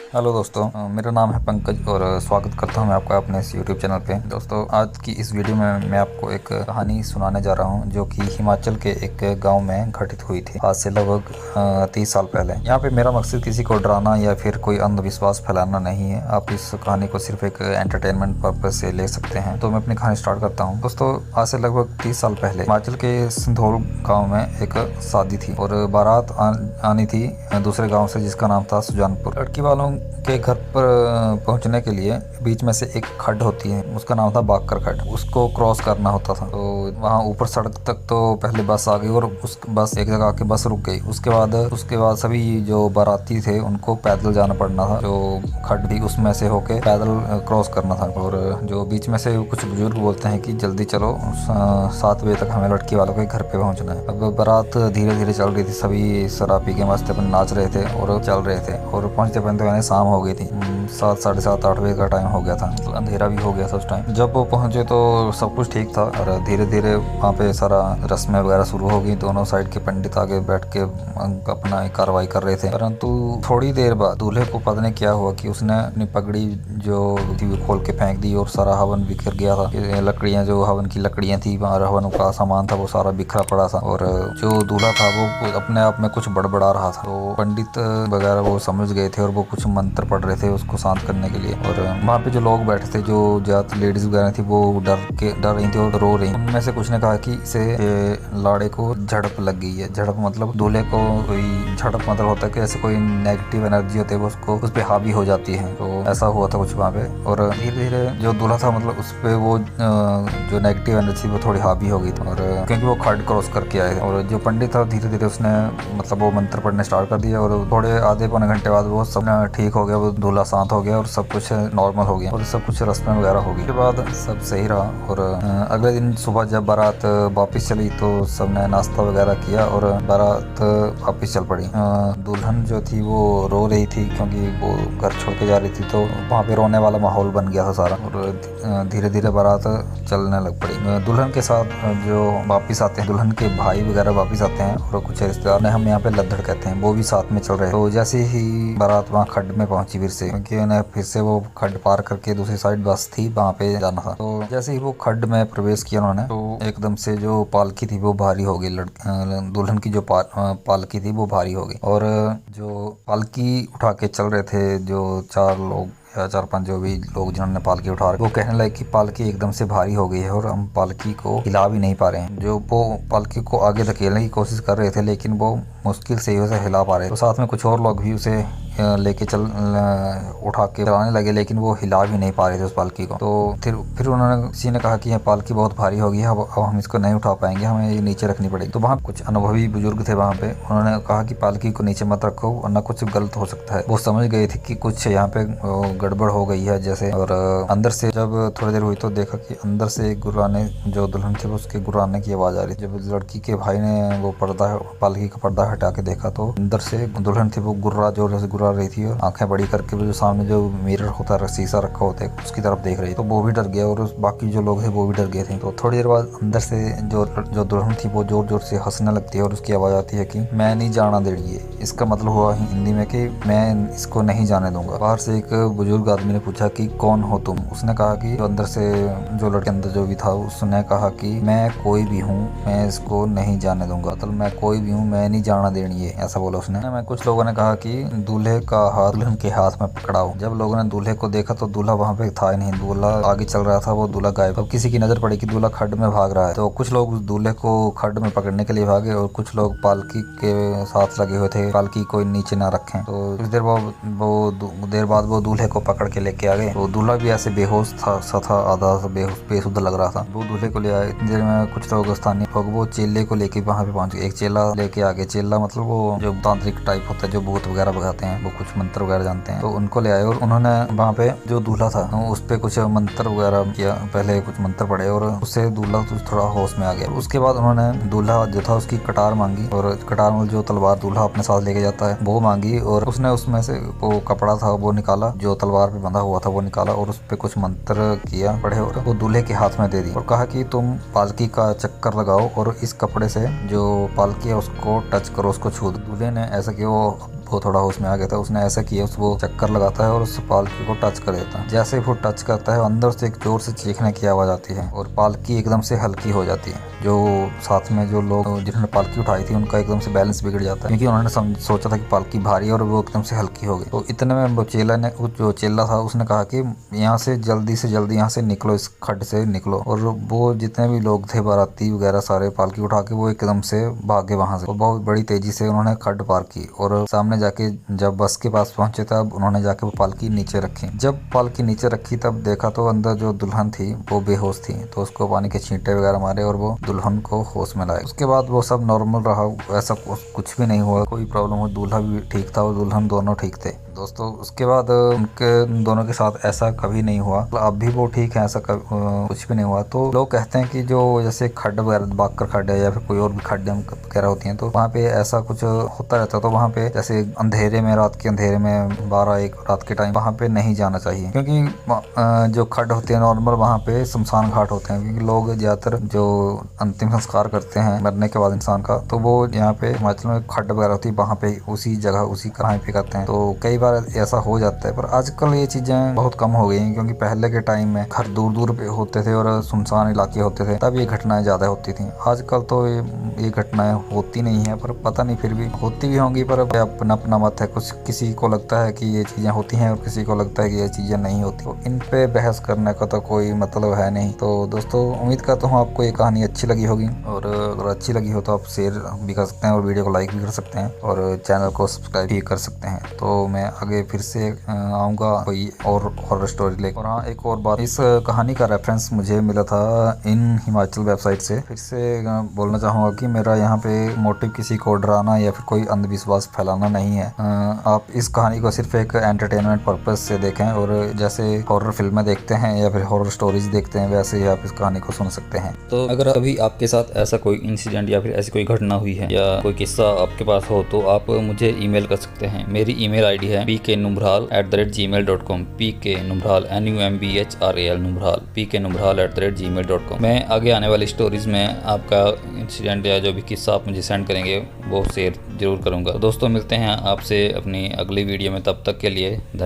Hello दोस्तों, मेरा नाम है पंकज और स्वागत करता हूं मैं आपका अपने इस यूट्यूब चैनल पे। दोस्तों, आज की इस वीडियो में मैं आपको एक कहानी सुनाने जा रहा हूं जो कि हिमाचल के एक गांव में घटित हुई थी आज से लगभग 30 साल पहले। यहाँ पे मेरा मकसद किसी को डराना या फिर कोई अंधविश्वास फैलाना नहीं है। आप इस कहानी को सिर्फ एक एंटरटेनमेंट पर्पज से ले सकते हैं। तो मैं अपनी कहानी स्टार्ट करता हूँ। दोस्तों, आज से लगभग 30 साल पहले हिमाचल के सिंधोल गाँव में एक शादी थी और बारात आनी थी दूसरे गाँव से जिसका नाम था सुजानपुर। लड़की वालों के घर पर पहुंचने के लिए बीच में से एक खड्ड होती है, उसका नाम था बाकर खड्ड। उसको क्रॉस करना होता था। तो वहाँ ऊपर सड़क तक तो पहले बस आ गई और उस बस एक जगह आके बस रुक गई। उसके बाद सभी जो बाराती थे उनको पैदल जाना पड़ना था। जो खड्ड थी उसमें से होके पैदल क्रॉस करना था। और जो बीच में से कुछ बुजुर्ग बोलते हैं कि जल्दी चलो, 7 बजे तक हमें लड़की वालों के घर पे पहुंचना है। अब बारात धीरे धीरे चल रही थी। सभी शराब पी के मस्त अपन नाच रहे थे और चल रहे थे और पहुंचते पहुंचते शाम हो गई थी। 7, साढ़े 7, 8 बजे का टाइम हो गया था। तो अंधेरा भी हो गया था उस टाइम। जब वो पहुंचे तो सब कुछ ठीक था और धीरे धीरे वहाँ पे सारा रस्में वगैरह शुरू हो गई। दोनों साइड के पंडित आगे बैठ के अपना कार्रवाई कर रहे थे। परंतु थोड़ी देर बाद दूल्हे को पता नहीं क्या हुआ कि उसने अपनी पगड़ी जो थी वो खोल के फेंक दी और सारा हवन बिखर गया था। लकड़ियाँ, जो हवन की लकड़ियाँ थी, हवन का सामान था, वो सारा बिखरा पड़ा था। और जो दूल्हा था वो अपने आप में कुछ बड़बड़ा रहा था। तो पंडित वगैरह वो समझ गए थे और वो कुछ मंत्र पढ़ रहे थे उसको शांत करने के लिए। और वहाँ पे जो लोग बैठे थे, जो ज्यादा लेडीज वगैरह थी, वो डर रही थी और रो रही। उनमें से कुछ ने कहा कि इसे लाड़े को झड़प लग गई है। झड़प मतलब दूल्हे को कोई झड़प मतलब होता है कि ऐसे कोई नेगेटिव एनर्जी होती है वो उसको उस पर हावी हो जाती है। तो ऐसा हुआ था कुछ वहाँ पे। और धीरे धीरे जो दूल्हा था मतलब उस पर वो जो नेगेटिव एनर्जी वो थोड़ी हावी हो गई थी। और क्योंकि वो खड्ड क्रॉस करके आए थे। और जो पंडित था धीरे धीरे उसने मतलब वो मंत्र पढ़ने स्टार्ट कर दिया और थोड़े आधे पौने घंटे बाद वो सब ठीक हो गया। वो दूल्हा शांत हो गया और सब कुछ नॉर्मल हो गया और सब कुछ रस्में वगैरह हो गई। उसके बाद सब सही रहा। और अगले दिन सुबह जब बारात वापस चली तो सबने नाश्ता वगैरह किया और बारात वापस चल पड़ी। दुल्हन जो थी वो रो रही थी क्योंकि वो घर छोड़ के जा रही थी। तो वहाँ पे रोने वाला माहौल बन गया था सारा। और धीरे धीरे बारात चलने लग पड़ी। दुल्हन के साथ जो वापिस आते हैं, दुल्हन के भाई वगैरह वापिस आते हैं और कुछ रिश्तेदार ने हम यहाँ पे लद्दड़ कहते हैं, वो भी साथ में चल रहे हैं। तो जैसे ही बारात वहाँ खड्ड में पहुंची फिर से, क्योंकि उन्हें फिर से वो खड्ड पार करके दूसरी साइड बस थी वहाँ पे जाना था। तो जैसे ही वो खड्ड में प्रवेश किया उन्होंने, तो एकदम से जो पालकी थी वो भारी हो गई। दुल्हन की जो पालकी थी वो भारी हो गई। और जो पालकी उठा के चल रहे थे जो 4 लोग या 4-5 जो भी लोग जिन्होंने पालकी उठा रहे, वो कहने लगे कि पालकी एकदम से भारी हो गई है और हम पालकी को हिला भी नहीं पा रहे हैं। जो वो पालकी को आगे धकेलने की कोशिश कर रहे थे लेकिन वो मुश्किल से ही उसे हिला पा रहे। तो साथ में कुछ और लोग भी उसे लेके उठा के चलाने लगे लेकिन वो हिला भी नहीं पा रहे थे उस पालकी को। तो फिर उन्होंने किसी ने कहा कि यह पालकी बहुत भारी होगी, अब हम इसको नहीं उठा पाएंगे, हमें ये नीचे रखनी पड़ेगी। तो वहाँ कुछ अनुभवी बुजुर्ग थे वहाँ पे, उन्होंने कहा कि पालकी को नीचे मत रखो वरना कुछ गलत हो सकता है। वो समझ गए थे कि कुछ यहाँ पे गड़बड़ हो गई है जैसे। और अंदर से जब थोड़ी देर हुई तो देखा कि अंदर से गुर्राने, जो दुल्हन थे उसके गुर्राने की आवाज आ रही। जब लड़की के भाई ने वो पालकी का पर्दा हटा के देखा तो अंदर से दुल्हन थी वो जोर से गुर्रा रही थी और आंखें बड़ी करके वो जो सामने जो मिरर होता है, शीशा रखा होता है, उसकी तरफ देख रही। तो वो भी डर गया और बाकी जो लोग थे वो भी डर गए थे। तो थोड़ी देर बाद अंदर से जो दुल्हन थी वो जोर जोर से हंसने लगती है और उसकी आवाज आती है कि मैं नहीं जाना देंगे। इसका मतलब हुआ हिंदी में कि मैं इसको नहीं जाने दूंगा। बाहर से एक बुजुर्ग आदमी ने पूछा कि कौन हो तुम? उसने कहा कि अंदर से जो लड़के अंदर जो भी था उसने कहा कि मैं कोई भी हूँ, मैं इसको नहीं जाने दूंगा। मतलब मैं कोई भी हूँ, मैं नहीं जाना देनी है, ऐसा बोला उसने। मैं कुछ लोगों ने कहा कि दूल्हे का हाथ दुल्हन के हाथ में पकड़ाओ। जब लोगों ने दूल्हे को देखा तो दूल्हा वहाँ पे था ही नहीं। दूल्हा आगे चल रहा था, वो दूल्हा गायब। अब किसी की नजर पड़ी कि दूल्हा खड्ड में भाग रहा है। तो कुछ लोग उस दूल्हे को खड्ड में पकड़ने के लिए भागे और कुछ लोग पालकी के साथ लगे हुए थे, पालकी को नीचे ना रखें। तो कुछ देर बाद वो दूल्हे को पकड़ के लेके आ गए। तो दूल्हा भी ऐसे बेहोश था आधा बेसुध लग रहा था। वो दूल्हे को ले आए। इतनी देर में कुछ लोग, स्थानीय लोग, वो चेले को लेके वहाँ पे पहुंच गए। एक चेला लेके आ गए। चेला मतलब वो जो तांत्रिक टाइप होता है, जो भूत वगैरह भगाते हैं, वो कुछ मंत्र वगैरह जानते हैं। तो उनको ले आए और उन्होंने वहाँ पे जो दूल्हा था उस पे कुछ मंत्र वगैरह किया। पहले कुछ मंत्र पढ़े और उससे दूल्हा थोड़ा होश में आ गया। उसके बाद उन्होंने दूल्हा जो था उसकी कटार मांगी और कटार में जो तलवार दूल्हा अपने साथ लेके जाता है वो मांगी। और उसने उसमें से वो कपड़ा था वो निकाला, जो तलवार पे बंधा हुआ था वो निकाला और उस पे कुछ मंत्र किया, पढ़े और वो दूल्हे के हाथ में दे दी और कहा कि तुम पालकी का चक्कर लगाओ और इस कपड़े से जो पालकी है उसको टच करो, उसको छू दो। दूल्हे ने ऐसा किया। वो वो थोड़ा होश में आ गया था, उसने ऐसा किया, वो चक्कर लगाता है और उस पालकी को टच कर देता है। जैसे ही वो टच करता है अंदर से एक जोर से चीखने की आवाज़ आती है और पालकी एकदम से हल्की हो जाती है। जो साथ में जो लोग जिन्होंने पालकी उठाई थी उनका एकदम से बैलेंस बिगड़ जाता है, क्योंकि उन्होंने सोचा था कि पालकी भारी है और वो एकदम से हल्की हो गई। तो इतने में वो जो चेला था उसने कहा कि यहाँ से जल्दी यहाँ से निकलो, इस खड्ड से निकलो। और वो जितने भी लोग थे बाराती वगैरह सारे पालकी उठा के वो एकदम से भागे वहां से। वो बहुत बड़ी तेजी से उन्होंने खड्ड पार की और सामने जाके जब बस के पास पहुंचे तब उन्होंने जाके वो पालकी नीचे रखी। जब पालकी नीचे रखी तब देखा तो अंदर जो दुल्हन थी वो बेहोश थी, तो उसको पानी के छींटे वगैरह मारे और वो दुल्हन को होश में लाए। उसके बाद वो सब नॉर्मल रहा, ऐसा कुछ भी नहीं हुआ, कोई प्रॉब्लम हो, दूल्हा भी ठीक था और दुल्हन दोनों ठीक थे। दोस्तों उसके बाद उनके दोनों के साथ ऐसा कभी नहीं हुआ, अब भी वो ठीक है, ऐसा कुछ भी नहीं हुआ। तो लोग कहते हैं कि जो जैसे खड्ड वगैरह बाकर खड्ड है या फिर कोई और भी खड्डे वगैरह होती हैं तो वहाँ पे ऐसा कुछ होता रहता है। तो वहाँ पे जैसे अंधेरे में, रात के अंधेरे में 12-1 रात के टाइम वहाँ पे नहीं जाना चाहिए, क्योंकि जो खड्ड होते हैं नॉर्मल वहाँ पे शमशान घाट होते हैं, क्योंकि लोग ज़्यादातर जो अंतिम संस्कार करते हैं मरने के बाद इंसान का, तो वो यहाँ पे हिमाचल में खड्ड वगैरह होती है वहाँ पे उसी जगह उसी कढ़ाई पे करते हैं। तो कई बार ऐसा हो जाता है, पर आजकल ये चीजें बहुत कम हो गई हैं, क्योंकि पहले के टाइम में घर दूर दूर पे होते थे और सुनसान इलाके होते थे, तब ये घटनाएं ज्यादा होती थी। आजकल तो ये घटनाएं होती नहीं है, पर पता नहीं फिर भी होती भी होंगी, पर अपना अपना मत है। कुछ किसी को लगता है कि ये चीजें होती हैं और किसी को लगता है कि ये चीजें नहीं होती, तो इन पे बहस करने का तो कोई मतलब है नहीं। तो दोस्तों उम्मीद करता हूँ आपको ये कहानी अच्छी लगी होगी, और अगर अच्छी लगी हो तो आप शेयर भी कर सकते हैं और वीडियो को लाइक भी कर सकते हैं और चैनल को सब्सक्राइब भी कर सकते हैं। तो मैं आगे फिर से आऊँगा कोई और हॉरर स्टोरी लेकर। और हाँ, एक और बात, इस कहानी का रेफरेंस मुझे मिला था इन हिमाचल वेबसाइट से। फिर से बोलना चाहूँगा कि मेरा यहाँ पे मोटिव किसी को डराना या फिर कोई अंधविश्वास फैलाना नहीं है। आप इस कहानी को सिर्फ एक एंटरटेनमेंट पर्पज से देखें, और जैसे हॉरर फिल्में देखते हैं या फिर हॉरर स्टोरीज देखते हैं वैसे ही आप इस कहानी को सुन सकते हैं। तो अगर कभी आपके साथ ऐसा कोई इंसिडेंट या फिर ऐसी कोई घटना हुई है या कोई किस्सा आपके पास हो तो आप मुझे ईमेल कर सकते हैं। मेरी ईमेल आईडी है pknumral@gmail.com, pknumral NUMBHRAL नुमराल pknumral@gmail.com। मैं आगे आने वाली स्टोरीज में आपका इंसिडेंट या जो भी किस्सा आप मुझे सेंड करेंगे वो शेयर जरूर करूँगा। दोस्तों मिलते हैं आपसे अपनी अगली वीडियो में, तब तक के लिए धन्यवाद।